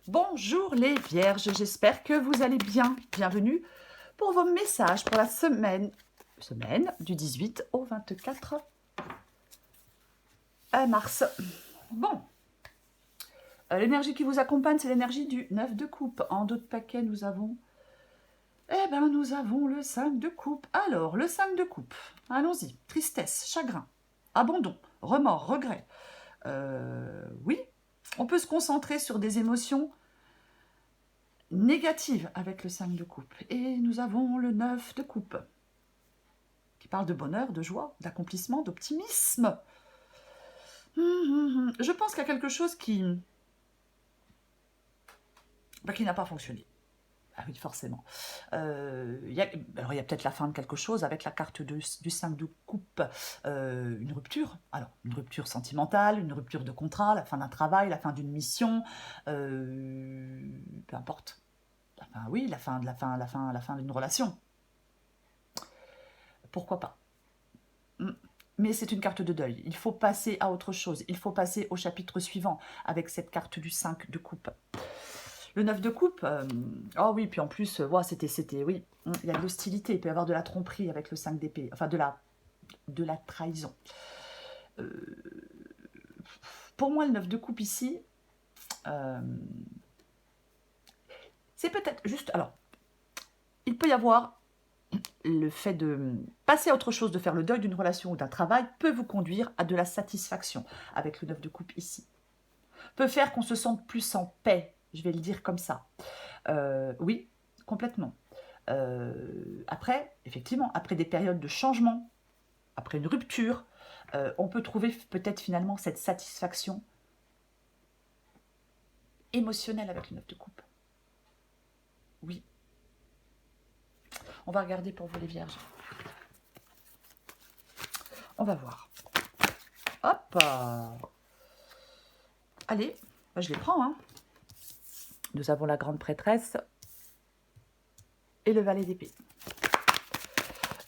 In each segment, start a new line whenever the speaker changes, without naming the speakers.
Bonjour les vierges, j'espère que vous allez bien. Bienvenue pour vos messages pour la semaine du 18 au 24 mars. Bon, l'énergie qui vous accompagne, c'est l'énergie du 9 de coupe. En d'autres paquets, nous avons le 5 de coupe. Alors, le 5 de coupe, allons-y. Tristesse, chagrin, abandon, remords, regret. Oui, on peut se concentrer sur des émotions négative avec le 5 de coupe. Et nous avons le 9 de coupe, qui parle de bonheur, de joie, d'accomplissement, d'optimisme. Je pense qu'il y a quelque chose qui n'a pas fonctionné. Ah oui, forcément. Alors, il y a peut-être la fin de quelque chose avec la carte du 5 de coupe. Une rupture. Alors, une rupture sentimentale, une rupture de contrat, la fin d'un travail, la fin d'une mission. Peu importe. Enfin, oui, la fin d'une relation. Pourquoi pas? Mais c'est une carte de deuil. Il faut passer à autre chose. Il faut passer au chapitre suivant avec cette carte du 5 de coupe. Le 9 de coupe, oh oui, puis en plus, oui, il y a de l'hostilité, il peut y avoir de la tromperie avec le 5 d'épée, enfin de la trahison. Pour moi, le 9 de coupe ici, c'est peut-être juste, alors, il peut y avoir le fait de passer à autre chose, de faire le deuil d'une relation ou d'un travail, peut vous conduire à de la satisfaction avec le 9 de coupe ici. Peut faire qu'on se sente plus en paix, je vais le dire comme ça. Oui, complètement. Après, effectivement, après des périodes de changement, après une rupture, on peut trouver peut-être finalement cette satisfaction émotionnelle avec le 9 de coupe. Oui. On va regarder pour vous les vierges. On va voir. Hop. Allez, je les prends. Hein. Nous avons la grande prêtresse et le valet d'épée.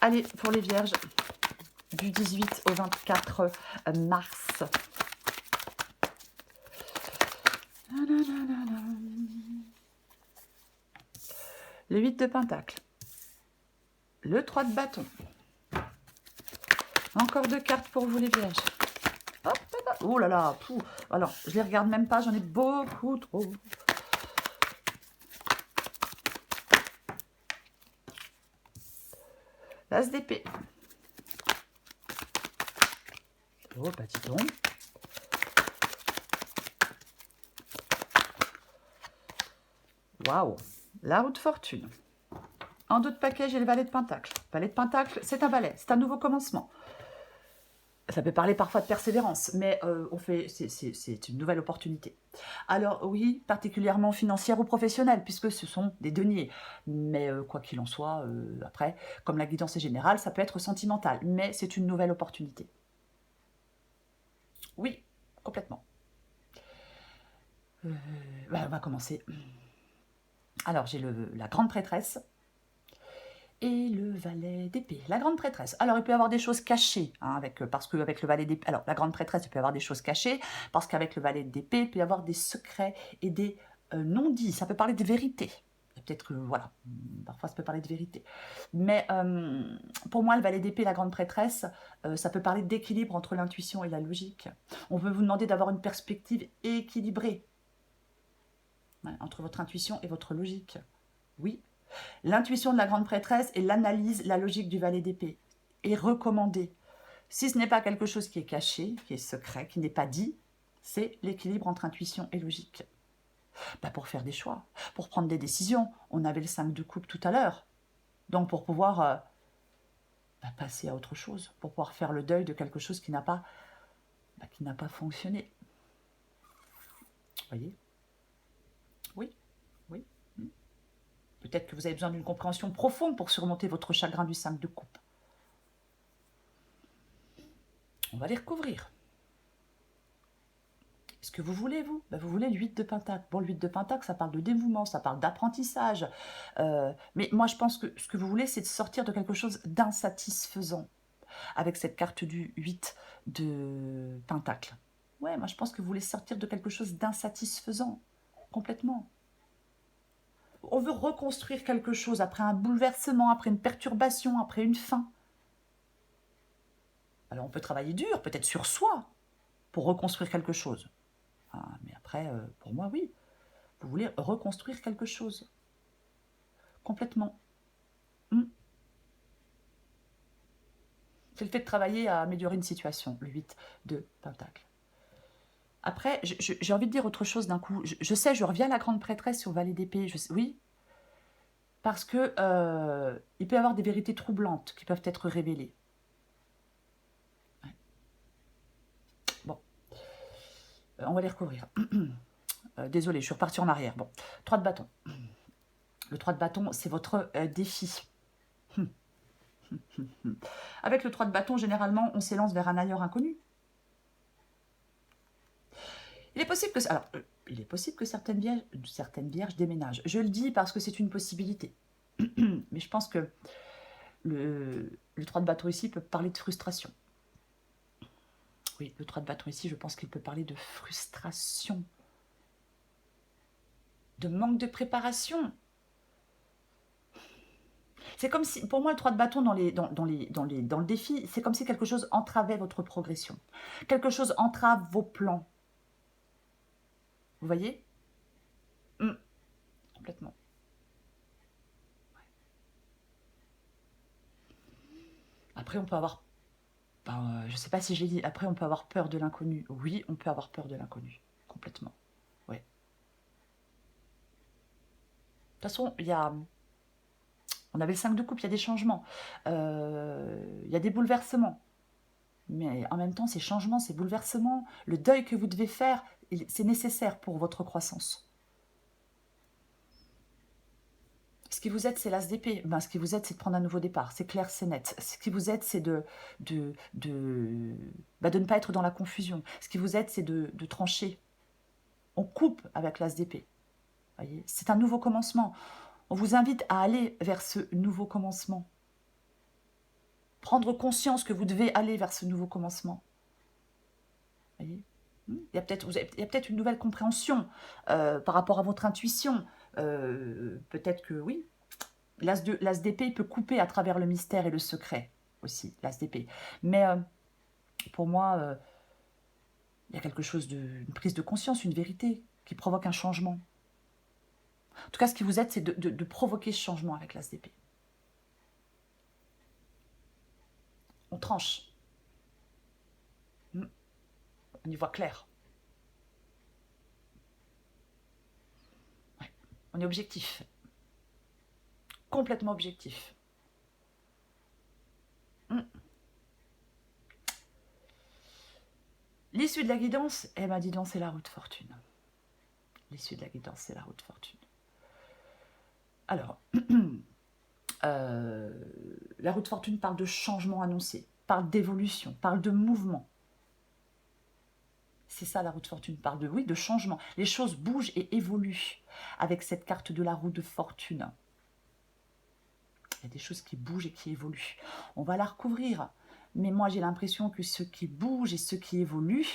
Allez, pour les vierges, du 18 au 24 mars. Le 8 de pentacle. Le 3 de bâton. Encore deux cartes pour vous les vierges. Hop, hop. Oh là là, pou. Alors, je les regarde même pas, j'en ai beaucoup trop. L'as d'épée. Oh, bah dis donc. Waouh. La roue de fortune. En d'autres paquets, j'ai le valet de pentacle. Valet de pentacle, c'est un valet, c'est un nouveau commencement. Ça peut parler parfois de persévérance, mais c'est une nouvelle opportunité. Alors oui, particulièrement financière ou professionnelle, puisque ce sont des deniers. Mais quoi qu'il en soit, après, comme la guidance est générale, ça peut être sentimental, mais c'est une nouvelle opportunité. Oui, complètement. On va commencer. Alors, j'ai la grande prêtresse et le valet d'épée. La grande prêtresse. Alors, il peut y avoir des choses cachées, hein, parce qu'avec le valet d'épée... Alors, la grande prêtresse, il peut y avoir des choses cachées, parce qu'avec le valet d'épée, il peut y avoir des secrets et des non-dits. Ça peut parler de vérité. Peut-être que, voilà, parfois ça peut parler de vérité. Mais pour moi, le valet d'épée, la grande prêtresse, ça peut parler d'équilibre entre l'intuition et la logique. On veut vous demander d'avoir une perspective équilibrée, ouais, entre votre intuition et votre logique. Oui. L'intuition de la grande prêtresse et l'analyse, la logique du valet d'épée est recommandée. Si ce n'est pas quelque chose qui est caché, qui est secret, qui n'est pas dit, c'est l'équilibre entre intuition et logique. Pour faire des choix, pour prendre des décisions. On avait le 5 de coupe tout à l'heure. Donc pour pouvoir passer à autre chose, pour pouvoir faire le deuil de quelque chose qui n'a pas fonctionné. Vous voyez? Oui, oui. Peut-être que vous avez besoin d'une compréhension profonde pour surmonter votre chagrin du 5 de coupe. On va les recouvrir. Est-ce que vous voulez, vous? Vous voulez le 8 de pentacle. Bon, le 8 de pentacle, ça parle de dévouement, ça parle d'apprentissage. Mais moi, je pense que ce que vous voulez, c'est de sortir de quelque chose d'insatisfaisant avec cette carte du 8 de pentacle. Ouais, moi, je pense que vous voulez sortir de quelque chose d'insatisfaisant. complètement. On veut reconstruire quelque chose après un bouleversement, après une perturbation, après une fin. Alors on peut travailler dur, peut-être sur soi, pour reconstruire quelque chose. Ah, mais après, pour moi, oui, vous voulez reconstruire quelque chose. Complètement. Hmm. C'est le fait de travailler à améliorer une situation, le 8 de Pentacle. Après, j'ai envie de dire autre chose d'un coup. Je sais, je reviens à la grande prêtresse sur Valet d'épée. Oui, parce que il peut y avoir des vérités troublantes qui peuvent être révélées. Ouais. Bon, on va les recouvrir. Désolée, je suis repartie en arrière. Bon, 3 de bâton. Le 3 de bâton, c'est votre défi. Avec le 3 de bâton, généralement, on s'élance vers un ailleurs inconnu. Il est possible que, alors, il est possible que certaines vierges déménagent. Je le dis parce que c'est une possibilité. Mais je pense que le 3 de bâton ici peut parler de frustration. Oui, le 3 de bâton ici, je pense qu'il peut parler de frustration, de manque de préparation. C'est comme si, pour moi, le 3 de bâton dans le défi, c'est comme si quelque chose entravait votre progression. Quelque chose entrave vos plans. Vous voyez? Complètement. Après, on peut avoir... je ne sais pas si j'ai dit... Après, on peut avoir peur de l'inconnu. Oui, on peut avoir peur de l'inconnu. Complètement. Ouais. De toute façon, il y a... On avait le 5 de coupe, il y a des changements. Il y a des bouleversements. Mais en même temps, ces changements, ces bouleversements, le deuil que vous devez faire, c'est nécessaire pour votre croissance. Ce qui vous aide, c'est l'as d'épée. Ben, ce qui vous aide, c'est de prendre un nouveau départ. C'est clair, c'est net. Ce qui vous aide, c'est de ne pas être dans la confusion. Ce qui vous aide, c'est de trancher. On coupe avec l'as d'épée. C'est un nouveau commencement. On vous invite à aller vers ce nouveau commencement. Prendre conscience que vous devez aller vers ce nouveau commencement. Voyez, il y a peut-être une nouvelle compréhension par rapport à votre intuition. Peut-être que oui, l'as d'épée peut couper à travers le mystère et le secret aussi, l'as d'épée. Mais pour moi, il y a quelque chose une prise de conscience, une vérité qui provoque un changement. En tout cas, ce qui vous aide, c'est de provoquer ce changement avec l'as d'épée. On tranche. On y voit clair. Ouais. On est objectif. Complètement objectif. L'issue de la guidance, eh ben dis donc, c'est la roue de fortune. L'issue de la guidance, c'est la roue de fortune. Alors, la roue de fortune parle de changement annoncé, parle d'évolution, parle de mouvement. C'est ça la roue de fortune, parle de, oui, de changement. Les choses bougent et évoluent avec cette carte de la roue de fortune. Il y a des choses qui bougent et qui évoluent. On va la recouvrir. Mais moi, j'ai l'impression que ce qui bouge et ce qui évolue,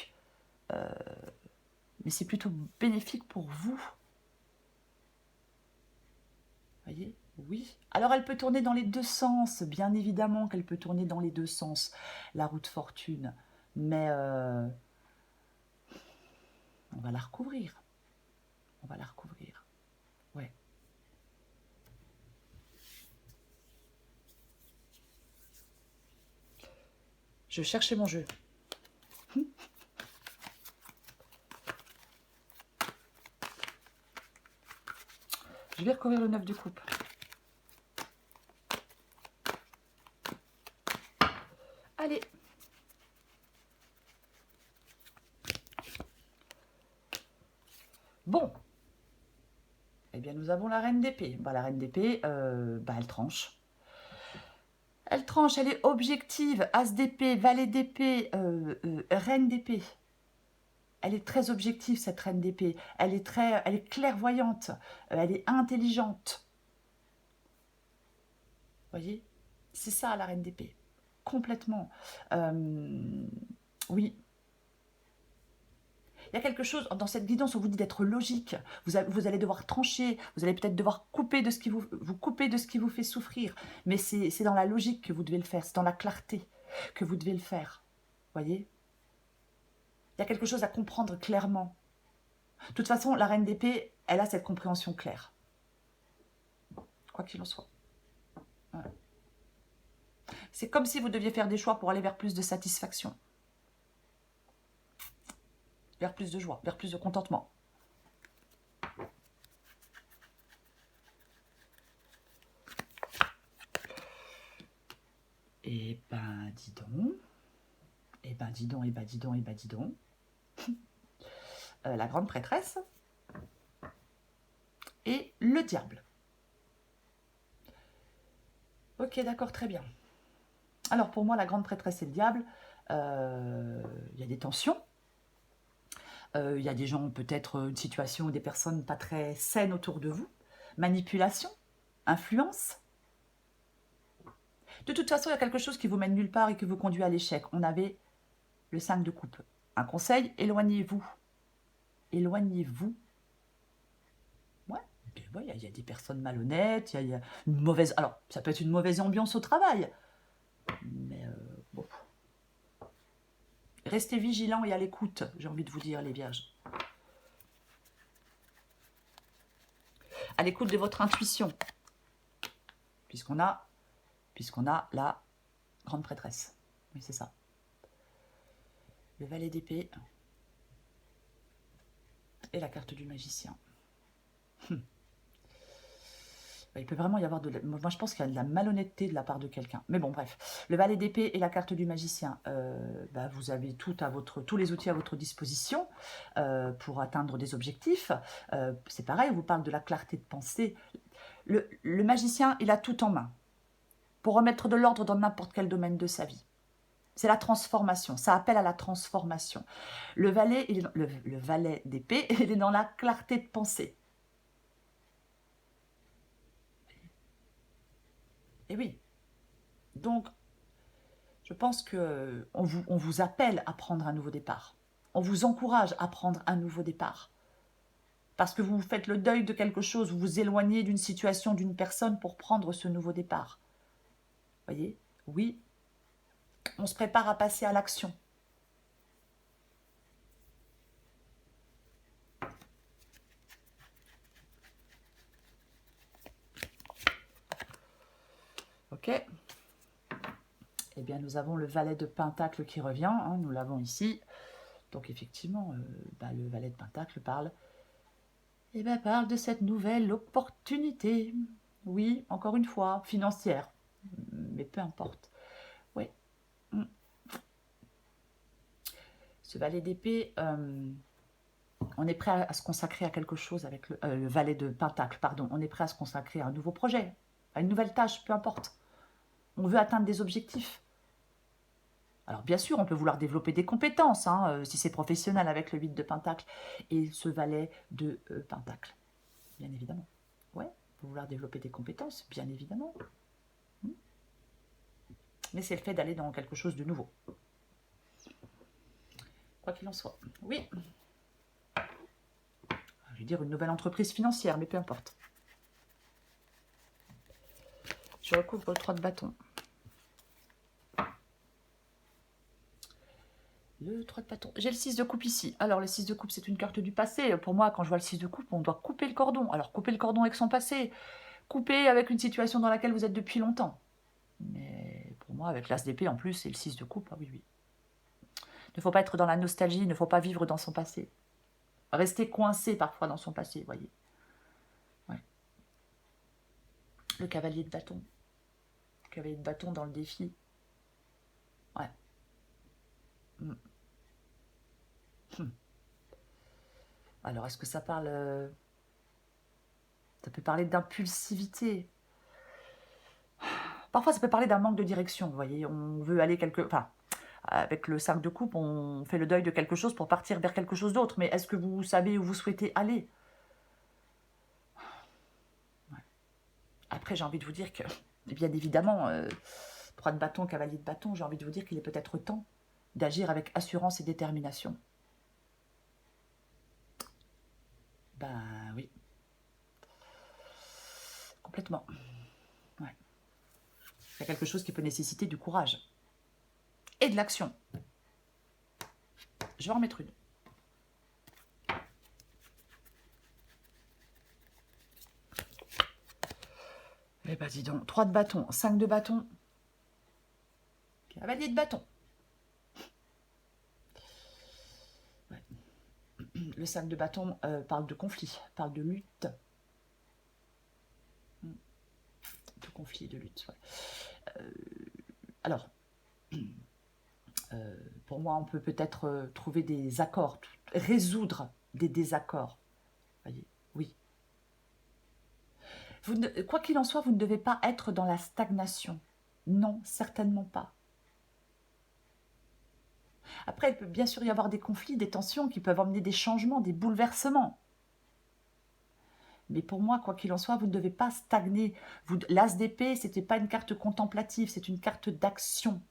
mais c'est plutôt bénéfique pour vous. Voyez? Oui. Alors, elle peut tourner dans les deux sens. Bien évidemment qu'elle peut tourner dans les deux sens, la roue de fortune. Mais on va la recouvrir. On va la recouvrir. Ouais. Je cherchais mon jeu. Je vais recouvrir le 9 de coupe. Allez. Bon. Eh bien, nous avons la reine d'épée. Bah, la reine d'épée, elle tranche. Elle tranche, elle est objective. As d'épée, valet d'épée, reine d'épée. Elle est très objective, cette reine d'épée. Elle est clairvoyante. Elle est intelligente. Vous voyez? C'est ça, la reine d'épée. Complètement. Oui. Il y a quelque chose dans cette guidance, on vous dit d'être logique. Vous allez devoir trancher, vous allez peut-être devoir couper de ce qui vous couper de ce qui vous fait souffrir. Mais c'est dans la logique que vous devez le faire, c'est dans la clarté que vous devez le faire. Voyez? Il y a quelque chose à comprendre clairement. De toute façon, la reine d'épée, elle a cette compréhension claire. Quoi qu'il en soit. Ouais. C'est comme si vous deviez faire des choix pour aller vers plus de satisfaction. Vers plus de joie, vers plus de contentement. Eh ben, dis donc. Eh ben, dis donc, eh ben, dis donc, eh ben, dis donc. La grande prêtresse et le diable. Ok, d'accord, très bien. Alors, pour moi, la grande prêtresse et le diable, il y a des tensions. Il y a des gens, peut-être une situation, des personnes pas très saines autour de vous. Manipulation, influence. De toute façon, il y a quelque chose qui vous mène nulle part et qui vous conduit à l'échec. On avait le 5 de coupe. Un conseil, éloignez-vous. Éloignez-vous. Ouais, il y a des personnes malhonnêtes, il y a une mauvaise... Alors, ça peut être une mauvaise ambiance au travail. Mais bon. Restez vigilants et à l'écoute, j'ai envie de vous dire, les vierges. À l'écoute de votre intuition. Puisqu'on a la grande prêtresse. Oui, c'est ça. Le valet d'épée et la carte du magicien. Il peut vraiment y avoir moi, je pense qu'il y a de la malhonnêteté de la part de quelqu'un. Mais bon, bref. Le valet d'épée et la carte du magicien. Vous avez tous les outils à votre disposition pour atteindre des objectifs. C'est pareil, on vous parle de la clarté de pensée. Le magicien, il a tout en main pour remettre de l'ordre dans n'importe quel domaine de sa vie. C'est la transformation, ça appelle à la transformation. Le valet, le valet d'épée, il est dans la clarté de pensée. Et oui. Donc, je pense qu'on vous appelle à prendre un nouveau départ. On vous encourage à prendre un nouveau départ. Parce que vous faites le deuil de quelque chose, vous vous éloignez d'une situation, d'une personne pour prendre ce nouveau départ. Voyez? Oui, on se prépare à passer à l'action. Ok. Eh bien, nous avons le valet de Pentacle qui revient, hein, nous l'avons ici. Donc, effectivement, le valet de Pentacle parle de cette nouvelle opportunité. Oui, encore une fois, financière, mais peu importe. Oui. Ce valet d'épée, on est prêt à se consacrer à quelque chose avec le valet de Pentacle, pardon. On est prêt à se consacrer à un nouveau projet, à une nouvelle tâche, peu importe. On veut atteindre des objectifs. Alors bien sûr, on peut vouloir développer des compétences, hein, si c'est professionnel avec le 8 de Pentacle et ce valet de Pentacle, bien évidemment. Ouais, on peut vouloir développer des compétences, bien évidemment. Mais c'est le fait d'aller dans quelque chose de nouveau. Quoi qu'il en soit. Oui. Je vais dire une nouvelle entreprise financière, mais peu importe. Je recouvre le 3 de bâton. Le 3 de bâton. J'ai le 6 de coupe ici. Alors, le 6 de coupe, c'est une carte du passé. Pour moi, quand je vois le 6 de coupe, on doit couper le cordon. Alors, couper le cordon avec son passé. Couper avec une situation dans laquelle vous êtes depuis longtemps. Mais pour moi, avec l'as d'épée, en plus, c'est le 6 de coupe. Ah oui, oui. Il ne faut pas être dans la nostalgie, il ne faut pas vivre dans son passé. Rester coincé parfois dans son passé, vous voyez. Ouais. Le cavalier de bâton. Le cavalier de bâton dans le défi. Ouais. Alors, est-ce que ça parle... Ça peut parler d'impulsivité. Parfois, ça peut parler d'un manque de direction, vous voyez. On veut aller Enfin, avec le 5 de coupe, on fait le deuil de quelque chose pour partir vers quelque chose d'autre. Mais est-ce que vous savez où vous souhaitez aller? Ouais. Après, j'ai envie de vous dire que, bien évidemment, 3 de bâton, cavalier de bâton, j'ai envie de vous dire qu'il est peut-être temps d'agir avec assurance et détermination. Ben oui, complètement. Ouais. Il y a quelque chose qui peut nécessiter du courage et de l'action. Je vais en mettre une. Eh ben dis donc, 3 de bâton, 5 de bâton. Cavalier de bâton. Ouais. Le 5 de bâton parle de conflit, parle de lutte. De conflit, de lutte, ouais. Alors, pour moi, on peut peut-être trouver des accords, résoudre des désaccords. Voyez, oui. Quoi qu'il en soit, vous ne devez pas être dans la stagnation. Non, certainement pas. Après, il peut bien sûr y avoir des conflits, des tensions qui peuvent emmener des changements, des bouleversements. Mais pour moi, quoi qu'il en soit, vous ne devez pas stagner. L'as d'épée, ce n'était pas une carte contemplative, c'est une carte d'action.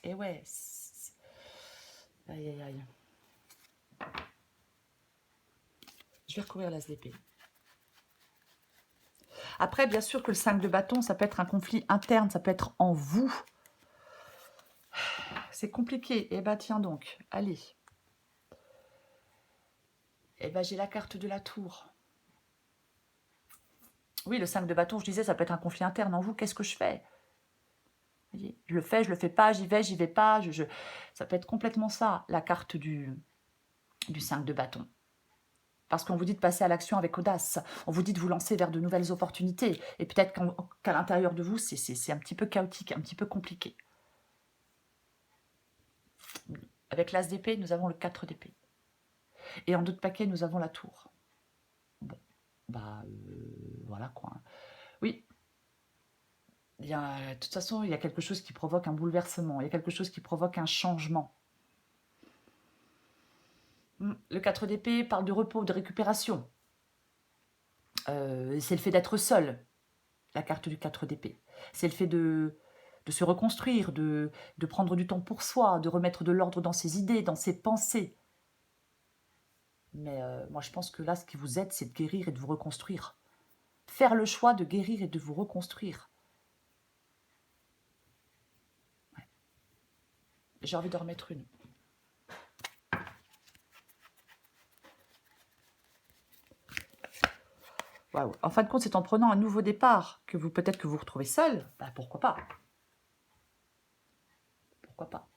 Et ouais. Aïe, aïe, aïe. Je vais recouvrir l'as d'épée. Après, bien sûr que le 5 de bâton, ça peut être un conflit interne, ça peut être en vous. C'est compliqué. Eh bien, tiens donc, allez. Eh bien, j'ai la carte de la tour. Oui, le 5 de bâton, je disais, ça peut être un conflit interne en vous. Qu'est-ce que je fais? Voyez, je le fais pas, j'y vais pas. Ça peut être complètement ça, la carte du 5 de bâton. Parce qu'on vous dit de passer à l'action avec audace. On vous dit de vous lancer vers de nouvelles opportunités. Et peut-être qu'à l'intérieur de vous, c'est un petit peu chaotique, un petit peu compliqué. Avec l'as d'épée, nous avons le 4 d'épée. Et en d'autres paquets, nous avons la tour. Bon, bah, voilà quoi. Oui, de toute façon, il y a quelque chose qui provoque un bouleversement. Il y a quelque chose qui provoque un changement. Le 4 d'épée parle de repos, de récupération. C'est le fait d'être seul, la carte du 4 d'épée. C'est le fait de se reconstruire, de prendre du temps pour soi, de remettre de l'ordre dans ses idées, dans ses pensées. Mais moi, je pense que là, ce qui vous aide, c'est de guérir et de vous reconstruire. Faire le choix de guérir et de vous reconstruire. Ouais. J'ai envie de remettre une. Waouh. En fin de compte, c'est en prenant un nouveau départ que peut-être que vous vous retrouvez seul. Bah, pourquoi pas? Pourquoi pas?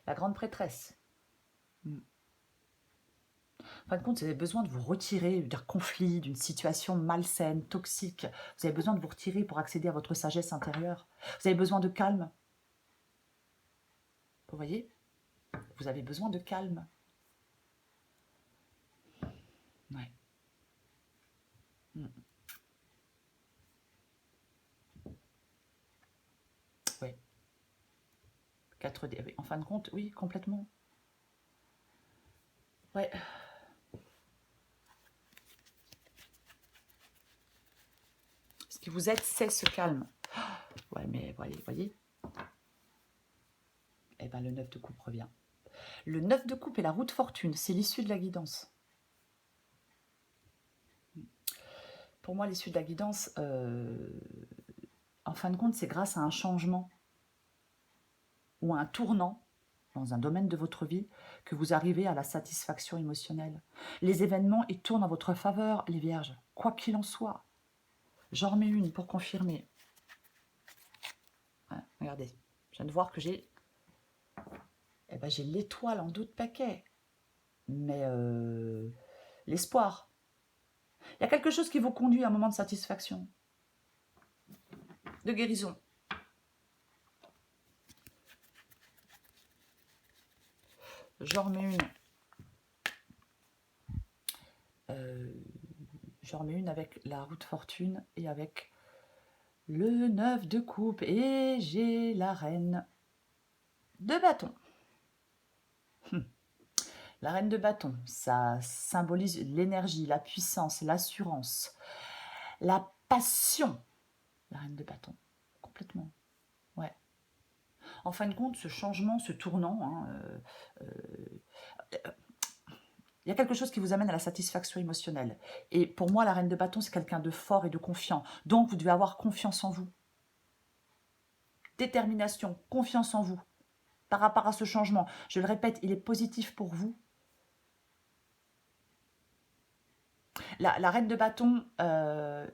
La grande prêtresse. En fin de compte, vous avez besoin de vous retirer d'un conflit, d'une situation malsaine, toxique. Vous avez besoin de vous retirer pour accéder à votre sagesse intérieure. Vous avez besoin de calme. Vous voyez? Vous avez besoin de calme. Ouais. Ouais. 4D. Oui. En fin de compte, oui, complètement. Ouais. Ce qui vous aide, c'est ce calme. Ouais, mais voyez. Eh bien, le 9 de coupe revient. Le 9 de coupe et la roue de fortune, c'est l'issue de la guidance. Pour moi, l'issue de la guidance, en fin de compte, c'est grâce à un changement ou à un tournant dans un domaine de votre vie que vous arrivez à la satisfaction émotionnelle. Les événements, ils tournent en votre faveur, les vierges, quoi qu'il en soit. J'en remets une pour confirmer. Ouais, regardez, je viens de voir que j'ai j'ai l'étoile en d'autres paquets. Mais l'espoir. Il y a quelque chose qui vous conduit à un moment de satisfaction, de guérison. J'en remets une. J'en remets une avec la roue de fortune et avec le 9 de coupe. Et j'ai la reine de bâton. La reine de bâton, ça symbolise l'énergie, la puissance, l'assurance, la passion. La reine de bâton, complètement. Ouais. En fin de compte, ce changement, ce tournant, hein, il y a quelque chose qui vous amène à la satisfaction émotionnelle. Et pour moi, la reine de bâton, c'est quelqu'un de fort et de confiant. Donc, vous devez avoir confiance en vous. Détermination, confiance en vous. Par rapport à ce changement, je le répète, il est positif pour vous. La reine de bâton, elle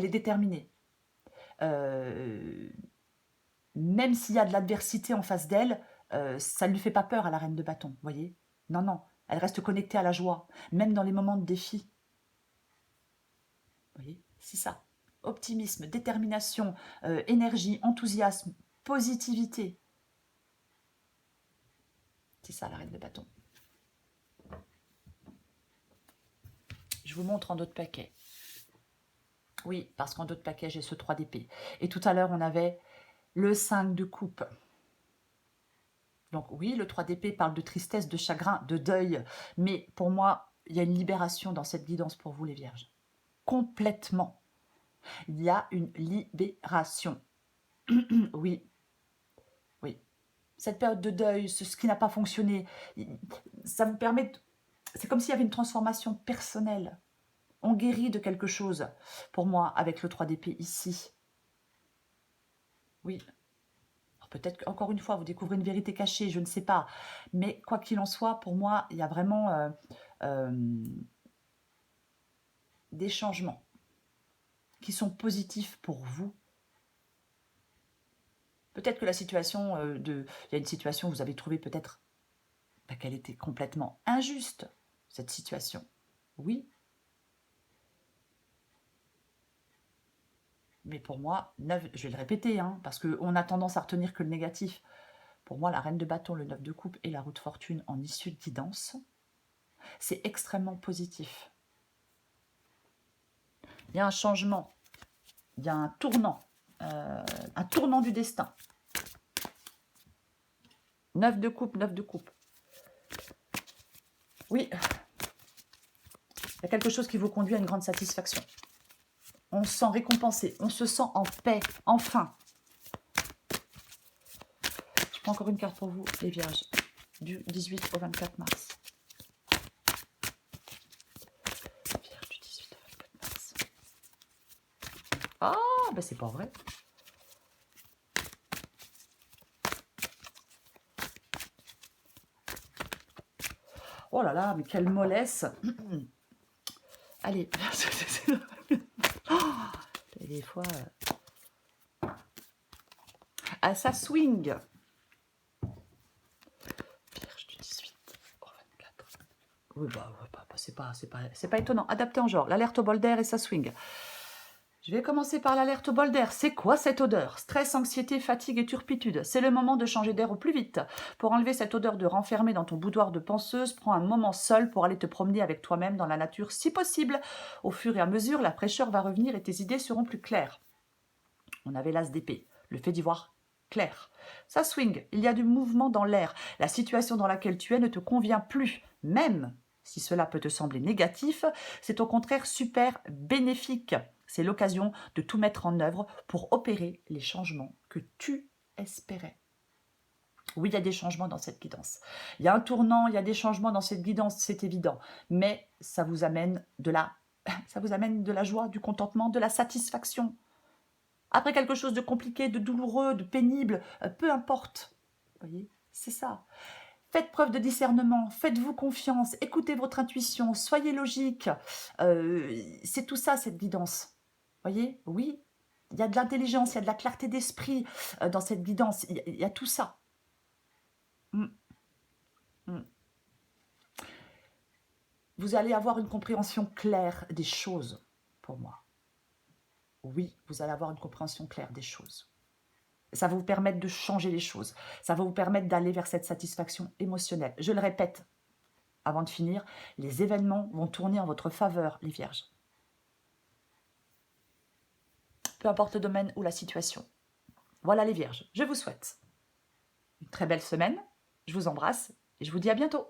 est déterminée. Même s'il y a de l'adversité en face d'elle, ça ne lui fait pas peur à la reine de bâton, vous voyez? Non, non, elle reste connectée à la joie, même dans les moments de défi. Vous voyez? C'est ça. Optimisme, détermination, énergie, enthousiasme, positivité. C'est ça la reine de bâton. Je vous montre en d'autres paquets. Oui, parce qu'en d'autres paquets, j'ai ce 3 d'épée. Et tout à l'heure, on avait le 5 de coupe. Donc oui, le 3 d'épée parle de tristesse, de chagrin, de deuil. Mais pour moi, il y a une libération dans cette guidance pour vous, les vierges. Complètement. Il y a une libération. Oui, oui. Cette période de deuil, ce qui n'a pas fonctionné, ça vous permet... C'est comme s'il y avait une transformation personnelle. On guérit de quelque chose, pour moi, avec le 3 d'épée ici. Oui. Peut-être qu'encore une fois, vous découvrez une vérité cachée, je ne sais pas. Mais quoi qu'il en soit, pour moi, il y a vraiment des changements qui sont positifs pour vous. Peut-être que la situation il y a une situation où vous avez trouvé peut-être qu'elle était complètement injuste, cette situation. Oui. Mais pour moi, 9, je vais le répéter, hein, parce qu'on a tendance à retenir que le négatif. Pour moi, la reine de bâton, le 9 de coupe et la roue de fortune en issue de guidance, c'est extrêmement positif. Il y a un changement, il y a un tournant du destin. 9 de coupe, 9 de coupe. Oui, il y a quelque chose qui vous conduit à une grande satisfaction. On se sent récompensé, on se sent en paix, enfin. Je prends encore une carte pour vous, les vierges, du 18 au 24 mars. Vierge du 18 au 24 mars. Ah, ben c'est pas vrai. Oh là là, mais quelle mollesse. Allez. Et des fois... Ah, ça swing. Vierge du 18 au 24. Oui, c'est pas étonnant. Adapté en genre. L'alerte au bol d'air et ça swing. Je vais commencer par l'alerte au bol d'air. C'est quoi cette odeur? Stress, anxiété, fatigue et turpitude. C'est le moment de changer d'air au plus vite. Pour enlever cette odeur de renfermé dans ton boudoir de penseuse, prends un moment seul pour aller te promener avec toi-même dans la nature si possible. Au fur et à mesure, la fraîcheur va revenir et tes idées seront plus claires. On avait l'as d'épée, le fait d'y voir clair. Ça swing, il y a du mouvement dans l'air. La situation dans laquelle tu es ne te convient plus, même si cela peut te sembler négatif, c'est au contraire super bénéfique. C'est l'occasion de tout mettre en œuvre pour opérer les changements que tu espérais. Oui, il y a des changements dans cette guidance. Il y a un tournant, il y a des changements dans cette guidance, c'est évident. Mais ça vous amène de la joie, du contentement, de la satisfaction. Après quelque chose de compliqué, de douloureux, de pénible, peu importe. Vous voyez, c'est ça. Faites preuve de discernement, faites-vous confiance, écoutez votre intuition, soyez logique. C'est tout ça, cette guidance. Vous voyez, oui, il y a de l'intelligence, il y a de la clarté d'esprit dans cette guidance. Il y a tout ça. Vous allez avoir une compréhension claire des choses, pour moi. Oui, vous allez avoir une compréhension claire des choses. Ça va vous permettre de changer les choses. Ça va vous permettre d'aller vers cette satisfaction émotionnelle. Je le répète, avant de finir, les événements vont tourner en votre faveur, les vierges. Peu importe le domaine ou la situation. Voilà les vierges, je vous souhaite une très belle semaine. Je vous embrasse et je vous dis à bientôt.